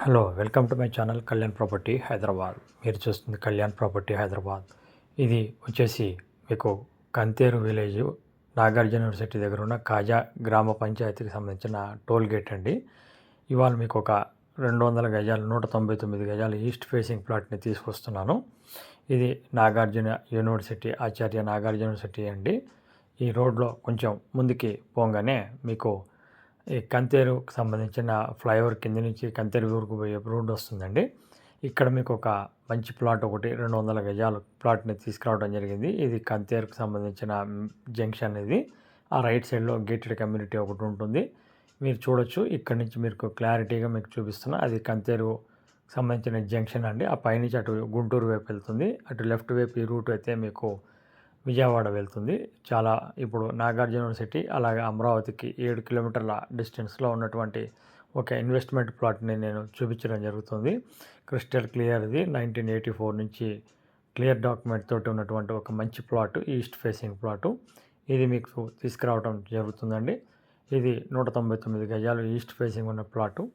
Hello welcome to my channel Kalyan property Hyderabad. మీరు చూస్తుంది Kalyan property Hyderabad. ఇది వచ్చేసి మీకు కంతేరు విలేజ్ నాగార్జున యూనివర్సిటీ దగ్గర ఉన్న కాజా గ్రామ పంచాయతీకి సంబంధించిన టోల్ గేట్ అండి. ఇవాళ మీకు ఒక 200 గజాలు 199 గజాలు ఈస్ట్ ఫేసింగ్ ప్లాట్ని తీసుకొస్తున్నాను. ఇది నాగార్జున యూనివర్సిటీ ఆచార్య నాగార్జున యూనివర్సిటీ అండి. ఈ రోడ్లో కొంచెం ముందుకి పోగానే మీకు ఈ కంతేరుకు సంబంధించిన ఫ్లైఓవర్ కింద నుంచి కంతేరు ఊరుకు పోయే రోడ్డు వస్తుందండి. ఇక్కడ మీకు ఒక మంచి ప్లాట్ ఒకటి 200 గజాలు ప్లాట్ని తీసుకురావడం జరిగింది. ఇది కంతేరుకు సంబంధించిన జంక్షన్. ఇది ఆ రైట్ సైడ్లో గేటెడ్ కమ్యూనిటీ ఒకటి ఉంటుంది. మీరు చూడొచ్చు. ఇక్కడ నుంచి మీకు క్లారిటీగా మీకు చూపిస్తున్నా. అది కంతేరు సంబంధించిన జంక్షన్ అండి. ఆ పైనుంచి అటు గుంటూరు వైపు వెళ్తుంది. అటు లెఫ్ట్ వైపు ఈ రూట్ అయితే మీకు విజయవాడ వెళ్తుంది. చాలా ఇప్పుడు నాగార్జున యూనివర్సిటీ అలాగే అమరావతికి 7 కిలోమీటర్ల డిస్టెన్స్లో ఉన్నటువంటి ఒక ఇన్వెస్ట్మెంట్ ప్లాట్ని నేను చూపించడం జరుగుతుంది. Crystal clear. ఇది 1984 నుంచి క్లియర్ డాక్యుమెంట్ తోటి ఉన్నటువంటి ఒక మంచి ప్లాట్, ఈస్ట్ ఫేసింగ్ ప్లాటు. ఇది మీకు తీసుకురావడం జరుగుతుందండి. ఇది 199 గజాలు ఈస్ట్ ఫేసింగ్ ఉన్న ప్లాటు.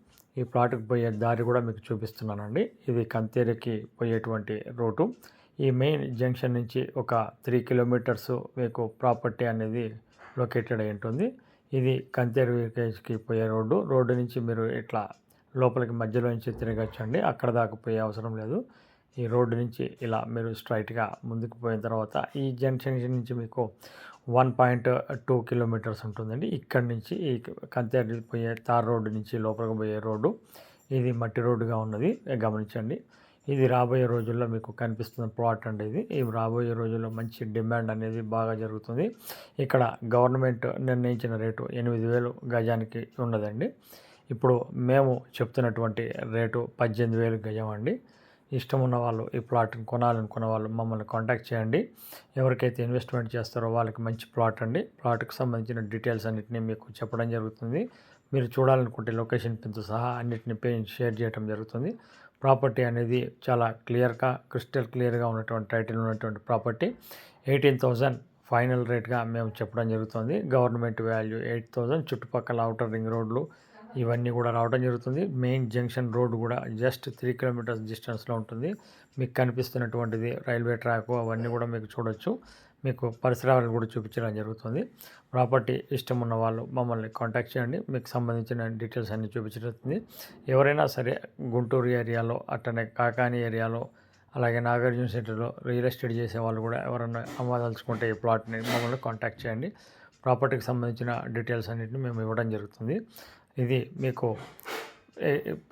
ఈ ప్లాట్కి పోయే దారి కూడా మీకు చూపిస్తున్నానండి. ఇది కంతేరుకి పోయేటువంటి రోడ్డు. ఈ మెయిన్ జంక్షన్ నుంచి ఒక 3 కిలోమీటర్స్ మీకు ప్రాపర్టీ అనేది లొకేటెడ్ అయి ఉంటుంది. ఇది కంతేరు విలేజ్కి పోయే రోడ్డు నుంచి మీరు ఇట్లా లోపలికి మధ్యలో నుంచి తిరగచ్చండి. అక్కడ దాకా పోయే అవసరం లేదు. ఈ రోడ్డు నుంచి ఇలా మీరు స్ట్రైట్గా ముందుకు పోయిన తర్వాత ఈ జంక్షన్ నుంచి మీకు 1.2 కిలోమీటర్స్ ఉంటుందండి. ఇక్కడి నుంచి ఈ కంతేరు పోయే తార్ రోడ్డు నుంచి లోపలికి పోయే రోడ్డు. ఇది మట్టి రోడ్డుగా ఉన్నది, గమనించండి. ఇది రాబోయే రోజుల్లో మీకు కనిపిస్తున్న ప్లాట్ అండి. ఈ రాబోయే రోజుల్లో మంచి డిమాండ్ అనేది బాగా జరుగుతుంది. ఇక్కడ గవర్నమెంట్ నిర్ణయించిన రేటు 8,000 గజానికి ఉన్నదండి. ఇప్పుడు మేము చెప్తున్నటువంటి రేటు 18,000 గజం అండి. ఇష్టం ఉన్న వాళ్ళు ఈ ప్లాట్ని కొనాలనుకున్న వాళ్ళు మమ్మల్ని కాంటాక్ట్ చేయండి. ఎవరికైతే ఇన్వెస్ట్మెంట్ చేస్తారో వాళ్ళకి మంచి ప్లాట్ అండి. ప్లాట్కి సంబంధించిన డీటెయిల్స్ అన్నింటినీ మీకు చెప్పడం జరుగుతుంది. మీరు చూడాలనుకుంటే లొకేషన్ పిన్తో సహా అన్నింటినీ షేర్ చేయడం జరుగుతుంది. ప్రాపర్టీ అనేది చాలా క్లియర్గా క్రిస్టల్ క్లియర్గా ఉన్నటువంటి టైటిల్ ఉన్నటువంటి ప్రాపర్టీ. 18,000 ఫైనల్ రేట్గా మేము చెప్పడం జరుగుతుంది. Government value 8,000. చుట్టుపక్కల అవుటర్ రింగ్ రోడ్లు ఇవన్నీ కూడా రావడం జరుగుతుంది. మెయిన్ జంక్షన్ రోడ్డు కూడా జస్ట్ 3 కిలోమీటర్స్ డిస్టెన్స్లో ఉంటుంది. మీకు కనిపిస్తున్నటువంటిది రైల్వే ట్రాక్ అవన్నీ కూడా మీకు చూడొచ్చు. మీకు పరిసరాలను కూడా చూపించడం జరుగుతుంది. ప్రాపర్టీ ఇష్టం ఉన్న వాళ్ళు మమ్మల్ని కాంటాక్ట్ చేయండి. మీకు సంబంధించిన డీటెయిల్స్ అన్నీ చూపించబడుతుంది. ఎవరైనా సరే గుంటూరు ఏరియాలో అట్టనే కాకాని ఏరియాలో అలాగే నాగార్జున సిటీలో రియల్ ఎస్టేట్ చేసే వాళ్ళు కూడా ఎవరైనా అమ్మదలుచుకుంటే ఈ ప్లాట్ని మమ్మల్ని కాంటాక్ట్ చేయండి. ప్రాపర్టీకి సంబంధించిన డీటెయిల్స్ అన్నింటినీ మేము ఇవ్వడం జరుగుతుంది. ఇది మీకు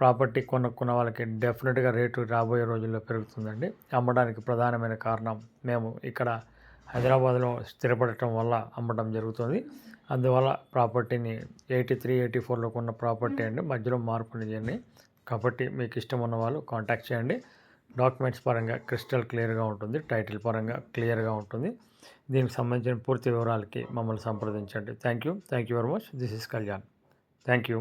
ప్రాపర్టీ కొనుక్కున్న వాళ్ళకి డెఫినెట్గా రేటు రాబోయే రోజుల్లో పెరుగుతుందండి. అమ్మడానికి ప్రధానమైన కారణం మేము ఇక్కడ హైదరాబాద్లో స్థిరపడటం వల్ల అమ్మడం జరుగుతుంది. అందువల్ల ప్రాపర్టీని 83, 84లో కొన్న ప్రాపర్టీ అండి. మధ్యలో మార్పులు చేయండి. కాబట్టి మీకు ఇష్టం ఉన్న వాళ్ళు కాంటాక్ట్ చేయండి. డాక్యుమెంట్స్ పరంగా క్రిస్టల్ క్లియర్గా ఉంటుంది. టైటిల్ పరంగా క్లియర్గా ఉంటుంది. దీనికి సంబంధించిన పూర్తి వివరాలకి మమ్మల్ని సంప్రదించండి. Thank you very much. This is Kalyan. Thank you.